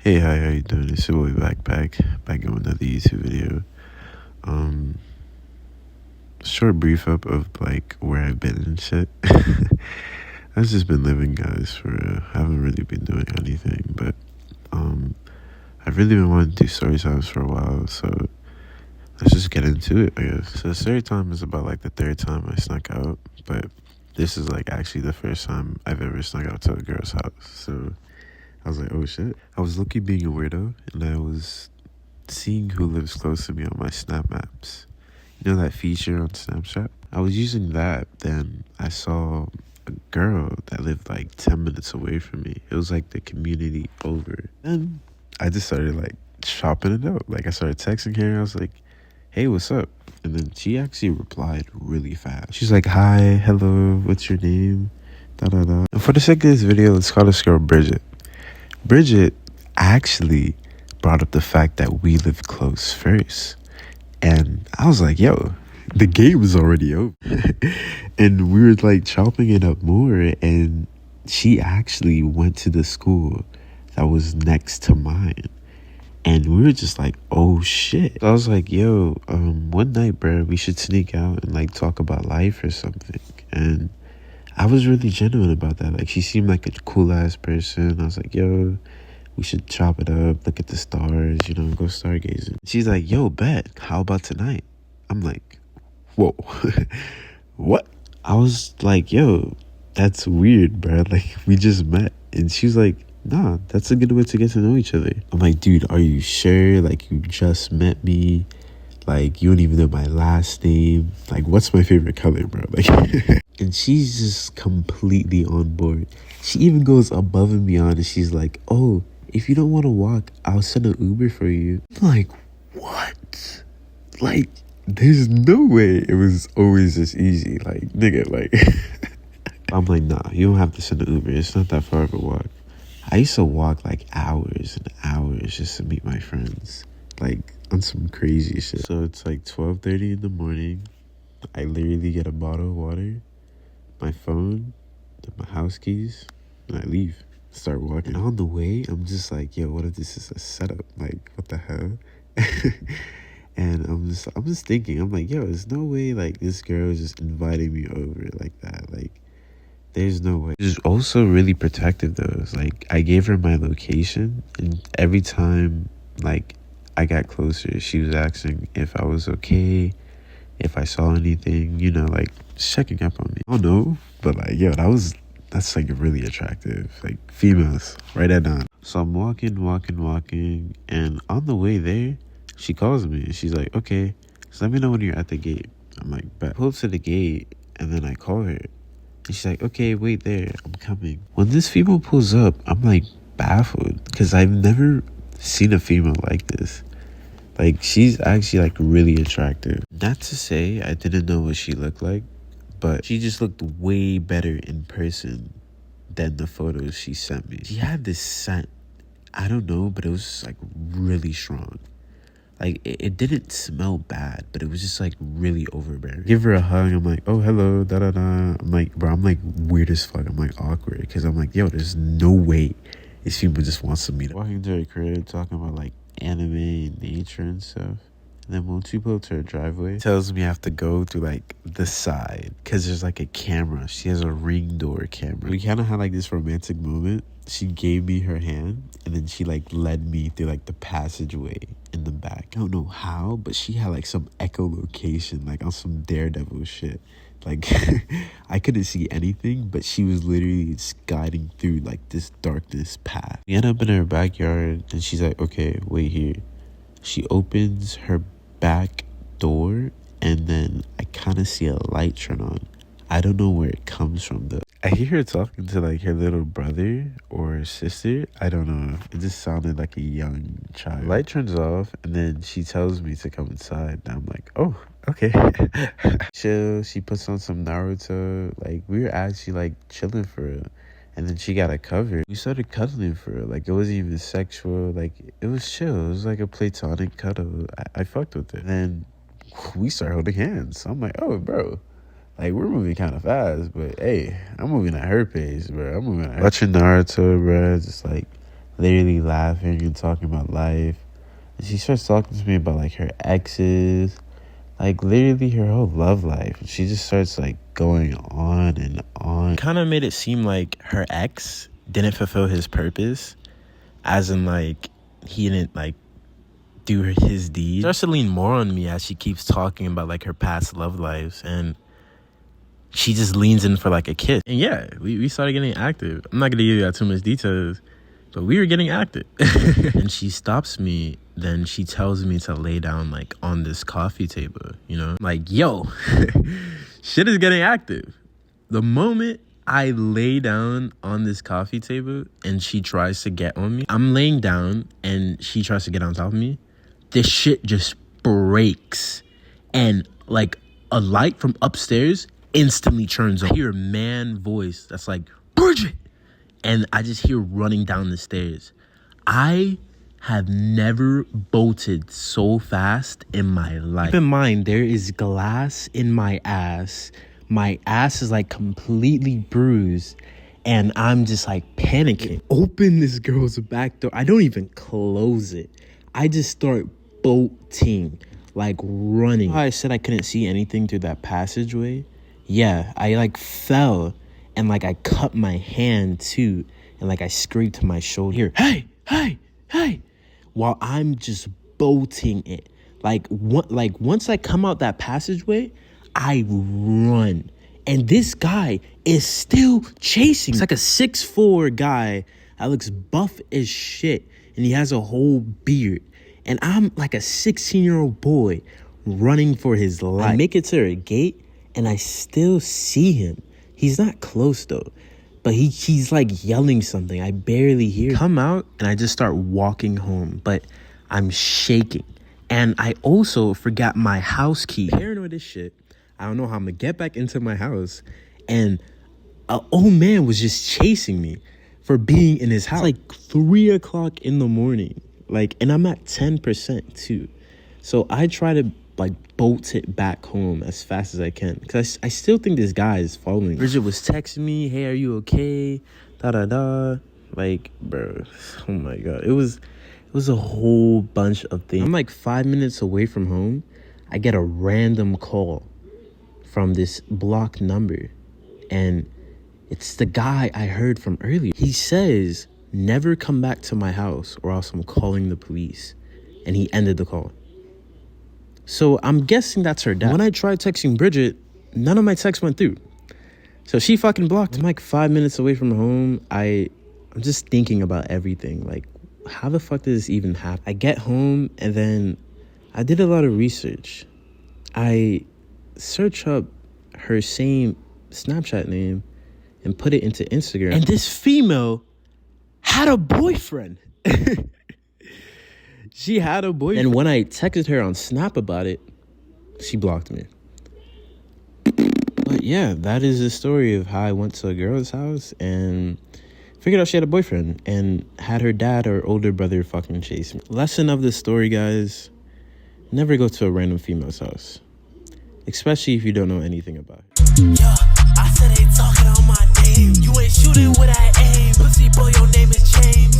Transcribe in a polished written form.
Hey, hi, how you doing? It's your boy back in another YouTube video. Um, Short brief up of like where I've been and shit. I've just been living, guys. I haven't really been doing anything, but um, I've really been wanting to do story times for a while. So let's just get into it, I guess. So story time is about like the third time I snuck out, but this is like actually the first time I've ever snuck out to a girl's house. So I was like, oh shit. I was looking being a weirdo, and I was seeing who lives close to me on my Snap Maps. You know that feature on Snapchat? I was using that, then I saw a girl that lived like 10 minutes away from me. It was like the community over. And I just started like chopping it up. Like I started texting her, I was like, hey, what's up? And then she actually replied really fast. She's like, hi, hello, what's your name? Da da da. And for the sake of this video, let's call this girl Bridget. Bridget actually brought up the fact that we live close first. And I was like, yo, the game is already over. And we were like chopping it up more. And she actually went to the school that was next to mine. And we were just like, oh shit. I was like, yo, one night, bro, we should sneak out and like talk about life or something. And I was really genuine about that. Like, she seemed like a cool ass person. I was like, yo, we should chop it up, look at the stars, go stargazing. She's like, yo, bet. How about tonight? I'm like, whoa. What? I was like, yo, that's weird, bro. Like, we just met. And she was like, nah, that's a good way to get to know each other. I'm like, dude, are you sure? Like, you just met me. Like, you don't even know my last name. Like, what's my favorite color, bro? Like, and she's just completely on board. She even goes above and beyond, and she's like, oh, if you don't want to walk, I'll send an Uber for you. I'm like, what? Like, there's no way it was always this easy. Like, nigga, like. I'm like, nah, you don't have to send an Uber. It's not that far of a walk. I used to walk like hours and hours just to meet my friends. Like, on some crazy shit. So it's like 12:30 in the morning. I literally get a bottle of water, my phone, my house keys, and I leave. Start walking. And on the way, I'm just like, yo, what if this is a setup? Like, what the hell? And I'm just thinking, I'm like, yo, there's no way like this girl is just inviting me over like that. Like, there's no way. She's also really protective though. It's like, I gave her my location, and every time like I got closer, she was asking if I was okay, if I saw anything, like just checking up on me. I don't know, but like, yo, that's like really attractive. Like, females, write that down. So I'm walking, and on the way there, she calls me and she's like, okay, so let me know when you're at the gate. I'm like, bet. Pull up to the gate, and then I call her. And she's like, okay, wait there, I'm coming. When this female pulls up, I'm like baffled because I've never seen a female like this. Like, she's actually like really attractive. Not to say I didn't know what she looked like, but she just looked way better in person than the photos she sent me. She had this scent, I don't know, but it was like really strong. Like, it didn't smell bad, but it was just like really overbearing. Give her a hug. I'm like, oh, hello, da da da. I'm like, bro, I'm like weird as fuck. I'm like awkward because I'm like, yo, there's no way this female just wants to meet up. Walking to her crib, talking about like anime and nature and stuff. And then once we pull up to her driveway, tells me I have to go through like the side because there's like a camera. She has a ring door camera. We kind of had like this romantic moment. She gave me her hand, and then she like led me through like the passageway in the back. I don't know how, but she had like some echolocation, like on some Daredevil shit. Like, I couldn't see anything, but she was literally just guiding through like this darkness path. We end up in her backyard, and she's like, okay, wait here. She opens her back door, and then I kind of see a light turn on. I don't know where it comes from though. I hear her talking to like her little brother or sister. I don't know. It just sounded like a young child. Light turns off, and then she tells me to come inside. And I'm like, oh, okay. Chill. She puts on some Naruto. Like, we were actually like chilling for real. And then she got a cover. We started cuddling for real. Like, it wasn't even sexual. Like, it was chill. It was like a platonic cuddle. I fucked with it. Then we started holding hands. I'm like, oh, bro. Like, we're moving kind of fast, but hey, I'm moving at her pace, bro. I'm moving at her. Watching Naruto, bro, just like literally laughing and talking about life. And she starts talking to me about like her exes, like literally her whole love life. And she just starts like going on and on. Kind of made it seem like her ex didn't fulfill his purpose, as in like he didn't like do his deed. She starts to lean more on me as she keeps talking about like her past love lives, and she just leans in for like a kiss. And yeah, we started getting active. I'm not gonna give you too much details, but we were getting active. And she stops me, then she tells me to lay down like on this coffee table, you know? Like, yo, shit is getting active. The moment I lay down on this coffee table and she tries to get on me, I'm laying down and she tries to get on top of me, this shit just breaks. And like a light from upstairs instantly turns on. I hear a man voice that's like, Bridget! And I just hear running down the stairs. I have never bolted so fast in my life. Keep in mind, there is glass in my ass. My ass is like completely bruised. And I'm just like panicking. Open this girl's back door. I don't even close it. I just start bolting, like running. You know how I said I couldn't see anything through that passageway? Yeah, I like fell and like I cut my hand too. And like I scraped my shoulder. Here, hey. While I'm just bolting it. Like once I come out that passageway, I run. And this guy is still chasing. It's like a 6'4" guy that looks buff as shit. And he has a whole beard. And I'm like a 16-year-old boy running for his life. I make it to a gate and I still see him. He's not close though. But he's like yelling something. I barely hear him. Come out and I just start walking home. But I'm shaking. And I also forgot my house key. Paranoid as shit. I don't know how I'm going to get back into my house. And an old man was just chasing me for being in his house. It's like 3 o'clock in the morning. Like, and I'm at 10% too. So I try to like bolt it back home as fast as I can. Because I still think this guy is following me. Bridget was texting me, hey, are you okay? Da-da-da. Like, bro, oh my God. It was a whole bunch of things. I'm like 5 minutes away from home. I get a random call from this block number. And it's the guy I heard from earlier. He says, never come back to my house or else I'm calling the police. And he ended the call. So I'm guessing that's her dad. When I tried texting Bridget, none of my texts went through. So she fucking blocked me. I'm like 5 minutes away from home. I'm just thinking about everything. Like, how the fuck did this even happen? I get home and then I did a lot of research. I search up her same Snapchat name and put it into Instagram. And this female had a boyfriend. She had a boyfriend. And when I texted her on Snap about it, she blocked me. But yeah, that is the story of how I went to a girl's house and figured out she had a boyfriend and had her dad or older brother fucking chase me. Lesson of the story, guys, never go to a random female's house. Especially if you don't know anything about it. Yeah, I said they talking on my name. You ain't shooting with that aim. Pussy boy, your name is James.